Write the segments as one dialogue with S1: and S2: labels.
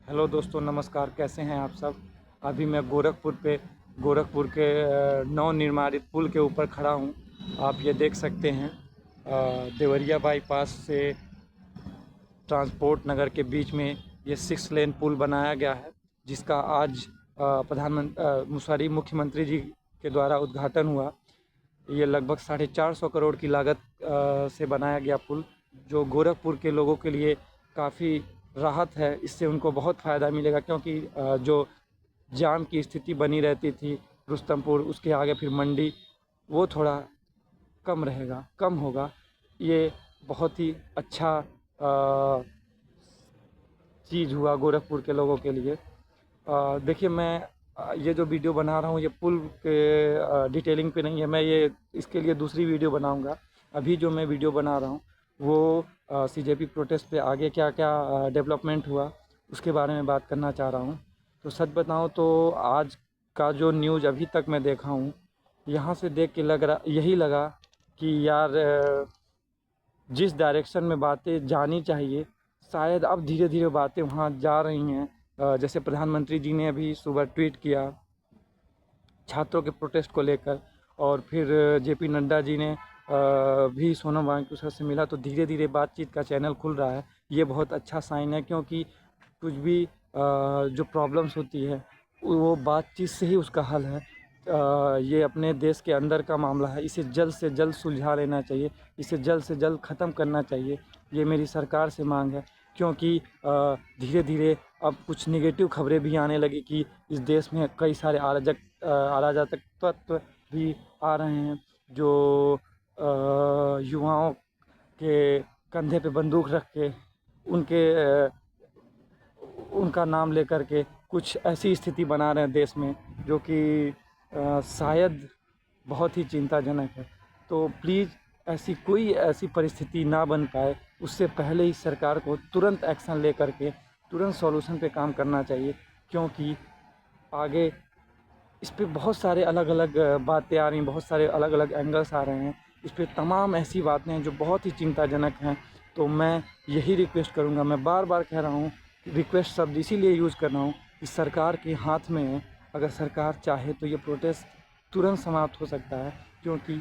S1: Hello दोस्तों, नमस्कार। कैसे हैं आप सब? अभी मैं गोरखपुर के नवनिर्मित पुल के ऊपर खड़ा हूं। आप ये देख सकते हैं, देवरिया बाईपास से ट्रांसपोर्ट नगर के बीच में ये 6 लेन पुल बनाया गया है, जिसका आज प्रधानमंत्री मुख्यमंत्री जी के द्वारा उद्घाटन हुआ। ये लगभग 450 करोड़ की लागत से बनाया गया पुल, जो गोरखपुर के लोगों के लिए काफ़ी राहत है। इससे उनको बहुत फ़ायदा मिलेगा, क्योंकि जो जाम की स्थिति बनी रहती थी रुस्तमपुर, उसके आगे फिर मंडी, वो थोड़ा कम होगा। ये बहुत ही अच्छा चीज़ हुआ गोरखपुर के लोगों के लिए। देखिए, मैं ये जो वीडियो बना रहा हूँ, ये पुल के डिटेलिंग पे नहीं है। मैं ये इसके लिए दूसरी वीडियो बनाऊंगा। अभी जो मैं वीडियो बना रहा हूँ वो सीजेपी प्रोटेस्ट पे आगे क्या क्या डेवलपमेंट हुआ, उसके बारे में बात करना चाह रहा हूँ। तो सच बताऊँ तो आज का जो न्यूज़ अभी तक मैं देखा हूँ, यहाँ से देख के यही लगा कि यार, जिस डायरेक्शन में बातें जानी चाहिए, शायद अब धीरे धीरे बातें वहाँ जा रही हैं। जैसे प्रधानमंत्री जी ने अभी सुबह ट्वीट किया छात्रों के प्रोटेस्ट को लेकर, और फिर जेपी नड्डा जी ने भी सोनम वांगचुक सर से मिला। तो धीरे धीरे बातचीत का चैनल खुल रहा है। ये बहुत अच्छा साइन है, क्योंकि कुछ भी जो प्रॉब्लम्स होती है वो बातचीत से ही उसका हल है। ये अपने देश के अंदर का मामला है, इसे जल्द से जल्द सुलझा लेना चाहिए, इसे जल्द से जल्द ख़त्म करना चाहिए। ये मेरी सरकार से मांग है, क्योंकि धीरे धीरे अब कुछ नेगेटिव खबरें भी आने लगी कि इस देश में कई सारे अराजक तत्व भी आ रहे हैं, जो युवाओं के कंधे पे बंदूक रख के उनके उनका नाम लेकर के कुछ ऐसी स्थिति बना रहे हैं देश में, जो कि शायद बहुत ही चिंताजनक है। तो प्लीज़ ऐसी परिस्थिति ना बन पाए, उससे पहले ही सरकार को तुरंत एक्शन ले करके तुरंत सॉल्यूशन पे काम करना चाहिए। क्योंकि आगे इस पे बहुत सारे अलग अलग बातें आ रही हैं, बहुत सारे अलग अलग एंगल्स आ रहे हैं। इस पे तमाम ऐसी बातें हैं जो बहुत ही चिंताजनक हैं। तो मैं यही रिक्वेस्ट करूँगा, मैं बार बार कह रहा हूँ, रिक्वेस्ट शब्द इसीलिए यूज़ कर रहा हूँ कि सरकार के हाथ में है। अगर सरकार चाहे तो ये प्रोटेस्ट तुरंत समाप्त हो सकता है। क्योंकि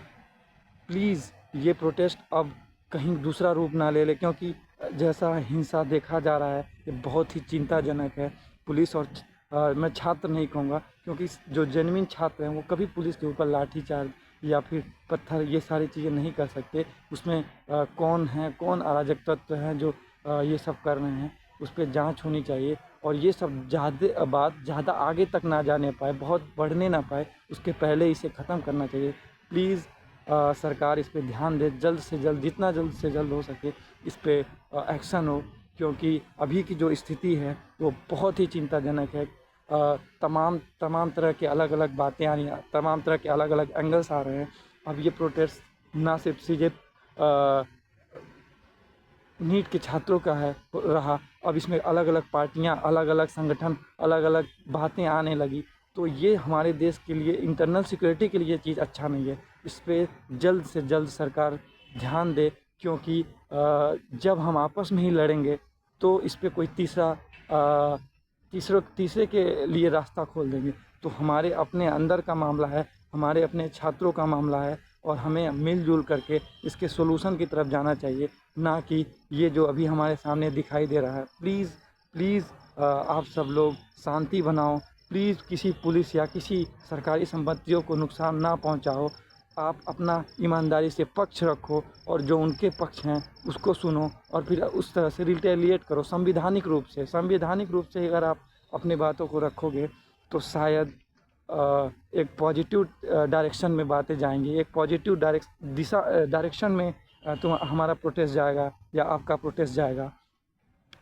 S1: प्लीज़ ये प्रोटेस्ट अब कहीं दूसरा रूप ना ले ले, क्योंकि जैसा हिंसा देखा जा रहा है ये बहुत ही चिंताजनक है। पुलिस और मैं छात्र नहीं कहूँगा, क्योंकि जो जेन्युइन छात्र हैं वो कभी पुलिस के ऊपर लाठीचार्ज या फिर पत्थर, ये सारी चीज़ें नहीं कर सकते। उसमें कौन अराजक तत्व हैं जो ये सब कर रहे हैं, उस पर जाँच होनी चाहिए। और ये सब ज़्यादा आगे तक ना जाने पाए, बहुत बढ़ने ना पाए, उसके पहले इसे ख़त्म करना चाहिए। प्लीज़ सरकार इस पे ध्यान दे, जल्द से जल्द, जितना जल्द से जल्द हो सके इस पे एक्शन हो। क्योंकि अभी की जो स्थिति है वो बहुत ही चिंताजनक है। तमाम तमाम तरह के अलग अलग बातें आ रही हैं, तमाम तरह के अलग अलग एंगल्स आ रहे हैं। अब ये प्रोटेस्ट ना सिर्फ सीधे नीट के छात्रों का है रहा, अब इसमें अलग अलग पार्टियां, अलग अलग संगठन, अलग अलग बातें आने लगी। तो ये हमारे देश के लिए, इंटरनल सिक्योरिटी के लिए चीज़ अच्छा नहीं है। इस पे जल्द से जल्द सरकार ध्यान दे। क्योंकि जब हम आपस में ही लड़ेंगे तो इस पे कोई तीसरे के लिए रास्ता खोल देंगे। तो हमारे अपने अंदर का मामला है, हमारे अपने छात्रों का मामला है, और हमें मिलजुल करके इसके सॉल्यूशन की तरफ जाना चाहिए, ना कि ये जो अभी हमारे सामने दिखाई दे रहा है। प्लीज़ प्लीज़ आप सब लोग शांति बनाओ। प्लीज़ किसी पुलिस या किसी सरकारी संपत्तियों को नुकसान ना पहुंचाओ। आप अपना ईमानदारी से पक्ष रखो, और जो उनके पक्ष हैं उसको सुनो, और फिर उस तरह से रिटेलिएट करो संविधानिक रूप से अगर आप अपनी बातों को रखोगे तो शायद एक पॉजिटिव डायरेक्शन में बातें जाएंगी, एक पॉजिटिव डायरेक्शन में हमारा प्रोटेस्ट जाएगा या आपका प्रोटेस्ट जाएगा।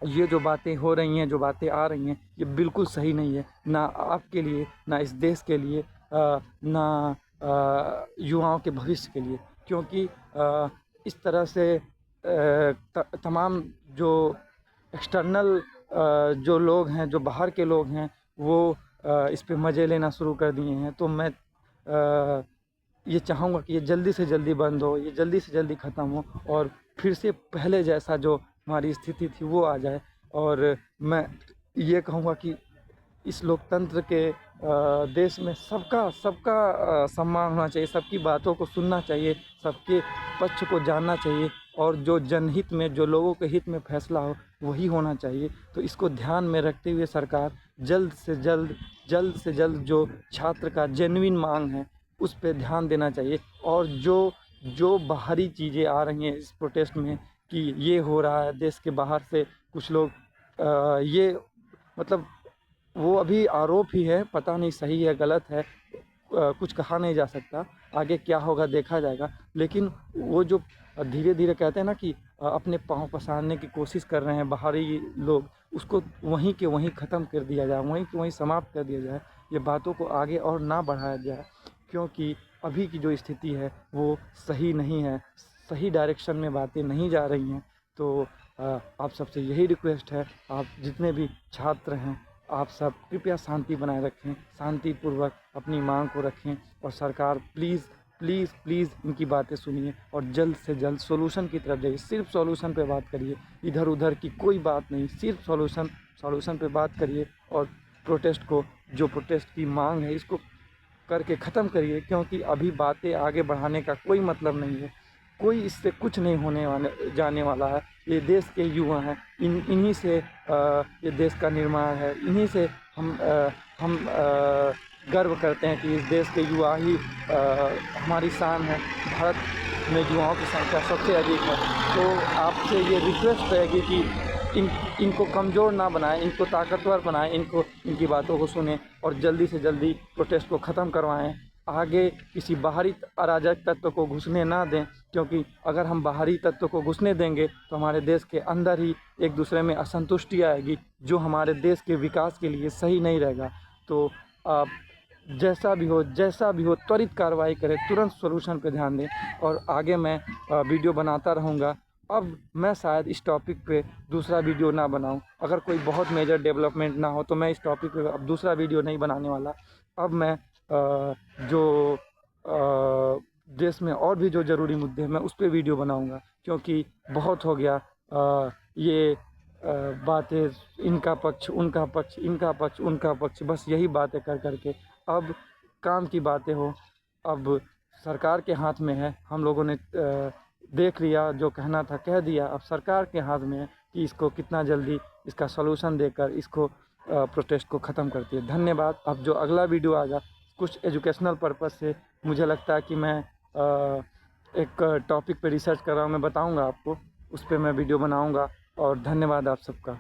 S1: ये जो बातें हो रही हैं, जो बातें आ रही हैं, ये बिल्कुल सही नहीं है, ना आपके लिए, ना इस देश के लिए, ना युवाओं के भविष्य के लिए। क्योंकि इस तरह से तमाम जो एक्सटर्नल जो लोग हैं, जो बाहर के लोग हैं, वो इस पे मज़े लेना शुरू कर दिए हैं। तो मैं ये चाहूँगा कि ये जल्दी से जल्दी बंद हो, ये जल्दी से जल्दी ख़त्म हो, और फिर से पहले जैसा जो हमारी स्थिति थी वो आ जाए। और मैं ये कहूँगा कि इस लोकतंत्र के देश में सबका सबका सम्मान होना चाहिए, सबकी बातों को सुनना चाहिए, सबके पक्ष को जानना चाहिए और जो जनहित में, जो लोगों के हित में फैसला हो वही होना चाहिए। तो इसको ध्यान में रखते हुए सरकार जल्द से जल्द जो छात्र का जेन्युइन मांग है उस पे ध्यान देना चाहिए। और जो जो बाहरी चीज़ें आ रही हैं इस प्रोटेस्ट में कि ये हो रहा है, देश के बाहर से कुछ लोग ये मतलब वो अभी आरोप ही है, पता नहीं सही है गलत है, कुछ कहा नहीं जा सकता, आगे क्या होगा देखा जाएगा। लेकिन वो जो धीरे धीरे कहते हैं ना कि अपने पाँव पसारने की कोशिश कर रहे हैं बाहरी लोग, उसको वहीं के वहीं ख़त्म कर दिया जाए, वहीं के वहीं समाप्त कर दिया जाए। ये बातों को आगे और ना बढ़ाया जाए, क्योंकि अभी की जो स्थिति है वो सही नहीं है, सही डायरेक्शन में बातें नहीं जा रही हैं। तो आप सबसे यही रिक्वेस्ट है, आप जितने भी छात्र हैं आप सब कृपया शांति बनाए रखें, शांतिपूर्वक अपनी मांग को रखें और सरकार प्लीज़ प्लीज़ प्लीज़ इनकी बातें सुनिए और जल्द से जल्द सॉल्यूशन की तरफ जाइए। सिर्फ सॉल्यूशन पे बात करिए, इधर उधर की कोई बात नहीं, सिर्फ सॉल्यूशन पे बात करिए और प्रोटेस्ट को, जो प्रोटेस्ट की मांग है इसको करके ख़त्म करिए, क्योंकि अभी बातें आगे बढ़ाने का कोई मतलब नहीं है। कोई इससे कुछ नहीं होने वाले जाने वाला है। ये देश के युवा हैं, इन्हीं से ये देश का निर्माण है, इन्हीं से हम गर्व करते हैं कि इस देश के युवा ही हमारी शान है। भारत में युवाओं की संख्या सबसे अधिक है। तो आपसे ये रिक्वेस्ट रहेगी कि इनको कमज़ोर ना बनाएं, इनको ताकतवर बनाएं, इनकी बातों को सुनें और जल्दी से जल्दी प्रोटेस्ट को ख़त्म करवाएं। आगे किसी बाहरी अराजक तत्व को घुसने ना दें, क्योंकि अगर हम बाहरी तत्व को घुसने देंगे तो हमारे देश के अंदर ही एक दूसरे में असंतुष्टि आएगी, जो हमारे देश के विकास के लिए सही नहीं रहेगा। तो आप जैसा भी हो त्वरित कार्रवाई करें, तुरंत सॉल्यूशन पे ध्यान दें और आगे मैं वीडियो बनाता रहूँगा। अब मैं शायद इस टॉपिक पे दूसरा वीडियो ना बनाऊं, अगर कोई बहुत मेजर डेवलपमेंट ना हो तो मैं इस टॉपिक पे अब दूसरा वीडियो नहीं बनाने वाला। अब मैं जो देश में और भी जो ज़रूरी मुद्दे हैं मैं उस पे वीडियो बनाऊंगा, क्योंकि बहुत हो गया ये बातें, इनका पक्ष उनका पक्ष, इनका पक्ष उनका पक्ष, बस यही बातें कर के अब काम की बातें हो। अब सरकार के हाथ में है, हम लोगों ने देख लिया, जो कहना था कह दिया, अब सरकार के हाथ में है कि इसको कितना जल्दी इसका सॉल्यूशन देकर इसको प्रोटेस्ट को ख़त्म करती है। धन्यवाद। अब जो अगला वीडियो आएगा कुछ एजुकेशनल पर्पस से, मुझे लगता है कि मैं एक टॉपिक पे रिसर्च कर रहा हूँ, मैं बताऊँगा आपको, उस पर मैं वीडियो बनाऊँगा। और धन्यवाद आप सबका।